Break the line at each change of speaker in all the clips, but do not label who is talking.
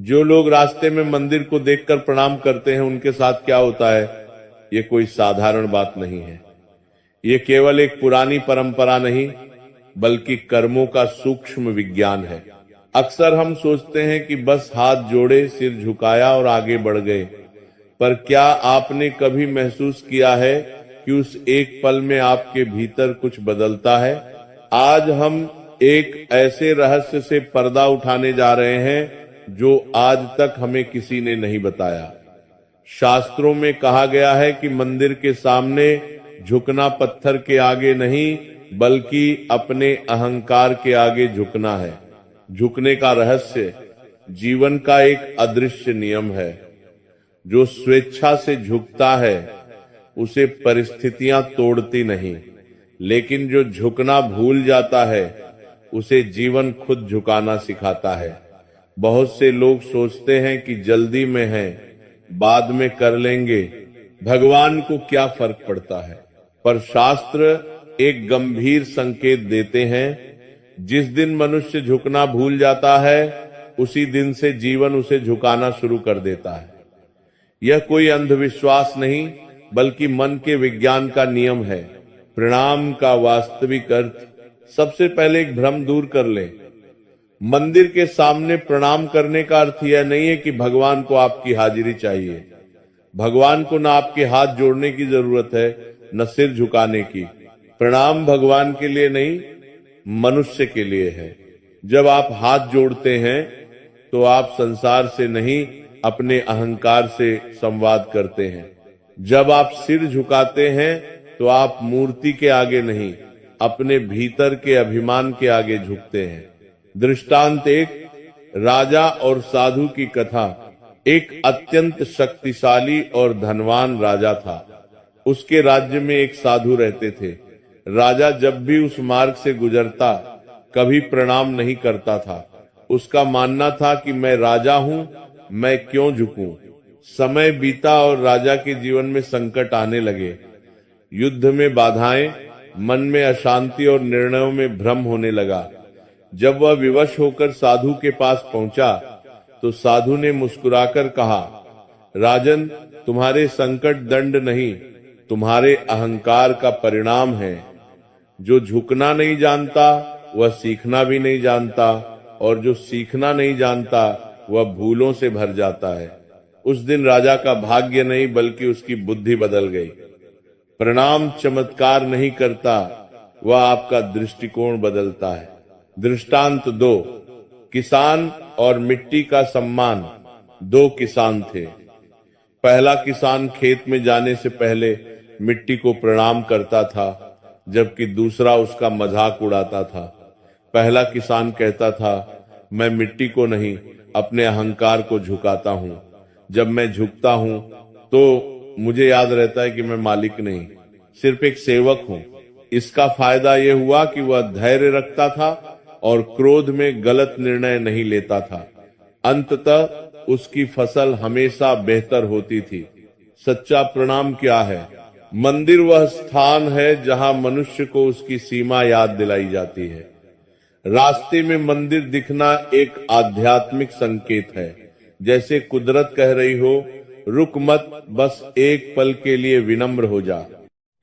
जो लोग रास्ते में मंदिर को देखकर प्रणाम करते हैं उनके साथ क्या होता है, ये कोई साधारण बात नहीं है। ये केवल एक पुरानी परंपरा नहीं बल्कि कर्मों का सूक्ष्म विज्ञान है। अक्सर हम सोचते हैं कि बस हाथ जोड़े, सिर झुकाया और आगे बढ़ गए, पर क्या आपने कभी महसूस किया है कि उस एक पल में आपके भीतर कुछ बदलता है? आज हम एक ऐसे रहस्य से पर्दा उठाने जा रहे हैं जो आज तक हमें किसी ने नहीं बताया। शास्त्रों में कहा गया है कि मंदिर के सामने झुकना पत्थर के आगे नहीं बल्कि अपने अहंकार के आगे झुकना है। झुकने का रहस्य जीवन का एक अदृश्य नियम है। जो स्वेच्छा से झुकता है उसे परिस्थितियां तोड़ती नहीं, लेकिन जो झुकना भूल जाता है उसे जीवन खुद झुकाना सिखाता है। बहुत से लोग सोचते हैं कि जल्दी में है, बाद में कर लेंगे, भगवान को क्या फर्क पड़ता है। पर शास्त्र एक गंभीर संकेत देते हैं, जिस दिन मनुष्य झुकना भूल जाता है उसी दिन से जीवन उसे झुकाना शुरू कर देता है। यह कोई अंधविश्वास नहीं बल्कि मन के विज्ञान का नियम है। प्रणाम का वास्तविक अर्थ सबसे पहले एक भ्रम दूर कर लें। मंदिर के सामने प्रणाम करने का अर्थ यह नहीं है कि भगवान को आपकी हाजिरी चाहिए। भगवान को न आपके हाथ जोड़ने की जरूरत है न सिर झुकाने की। प्रणाम भगवान के लिए नहीं, मनुष्य के लिए है। जब आप हाथ जोड़ते हैं तो आप संसार से नहीं अपने अहंकार से संवाद करते हैं। जब आप सिर झुकाते हैं तो आप मूर्ति के आगे नहीं अपने भीतर के अभिमान के आगे झुकते हैं। दृष्टांत एक, राजा और साधु की कथा। एक अत्यंत शक्तिशाली और धनवान राजा था। उसके राज्य में एक साधु रहते थे। राजा जब भी उस मार्ग से गुजरता कभी प्रणाम नहीं करता था। उसका मानना था कि मैं राजा हूं, मैं क्यों झुकूं। समय बीता और राजा के जीवन में संकट आने लगे। युद्ध में बाधाएं, मन में अशांति और निर्णयों में भ्रम होने लगा। जब वह विवश होकर साधु के पास पहुंचा तो साधु ने मुस्कुराकर कहा, राजन, तुम्हारे संकट दंड नहीं, तुम्हारे अहंकार का परिणाम है। जो झुकना नहीं जानता वह सीखना भी नहीं जानता, और जो सीखना नहीं जानता वह भूलों से भर जाता है। उस दिन राजा का भाग्य नहीं बल्कि उसकी बुद्धि बदल गई। प्रणाम चमत्कार नहीं करता, वह आपका दृष्टिकोण बदलता है। दृष्टांत दो, किसान और मिट्टी का सम्मान। दो किसान थे। पहला किसान खेत में जाने से पहले मिट्टी को प्रणाम करता था, जबकि दूसरा उसका मजाक उड़ाता था। पहला किसान कहता था, मैं मिट्टी को नहीं अपने अहंकार को झुकाता हूं। जब मैं झुकता हूं तो मुझे याद रहता है कि मैं मालिक नहीं, सिर्फ एक सेवक हूं। इसका फायदा यह हुआ कि वह धैर्य रखता था और क्रोध में गलत निर्णय नहीं लेता था। अंततः उसकी फसल हमेशा बेहतर होती थी। सच्चा प्रणाम क्या है? मंदिर वह स्थान है जहां मनुष्य को उसकी सीमा याद दिलाई जाती है। रास्ते में मंदिर दिखना एक आध्यात्मिक संकेत है। जैसे कुदरत कह रही हो, रुक मत, बस एक पल के लिए विनम्र हो जा।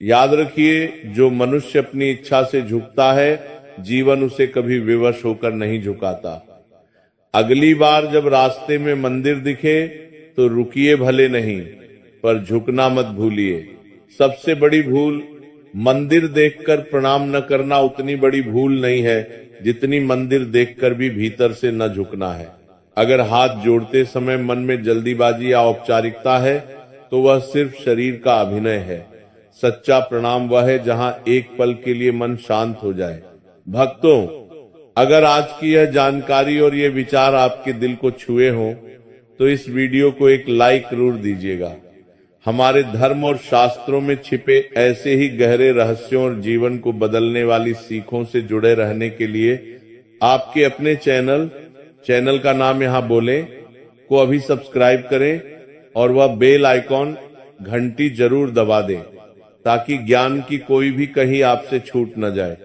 याद रखिए, जो मनुष्य अपनी इच्छा से झुकता है जीवन उसे कभी विवश होकर नहीं झुकाता। अगली बार जब रास्ते में मंदिर दिखे तो रुकिए भले नहीं, पर झुकना मत भूलिए। सबसे बड़ी भूल मंदिर देखकर प्रणाम न करना उतनी बड़ी भूल नहीं है जितनी मंदिर देखकर भी भीतर से न झुकना है। अगर हाथ जोड़ते समय मन में जल्दीबाजी या औपचारिकता है तो वह सिर्फ शरीर का अभिनय है। सच्चा प्रणाम वह है जहां एक पल के लिए मन शांत हो जाए। भक्तों, अगर आज की यह जानकारी और ये विचार आपके दिल को छुए हों तो इस वीडियो को एक लाइक जरूर दीजिएगा। हमारे धर्म और शास्त्रों में छिपे ऐसे ही गहरे रहस्यों और जीवन को बदलने वाली सीखों से जुड़े रहने के लिए आपके अपने चैनल का नाम यहां बोले को अभी सब्सक्राइब करें और वह बेल आइकॉन घंटी जरूर दबा दें ताकि ज्ञान की कोई भी कहीं आपसे छूट न जाए।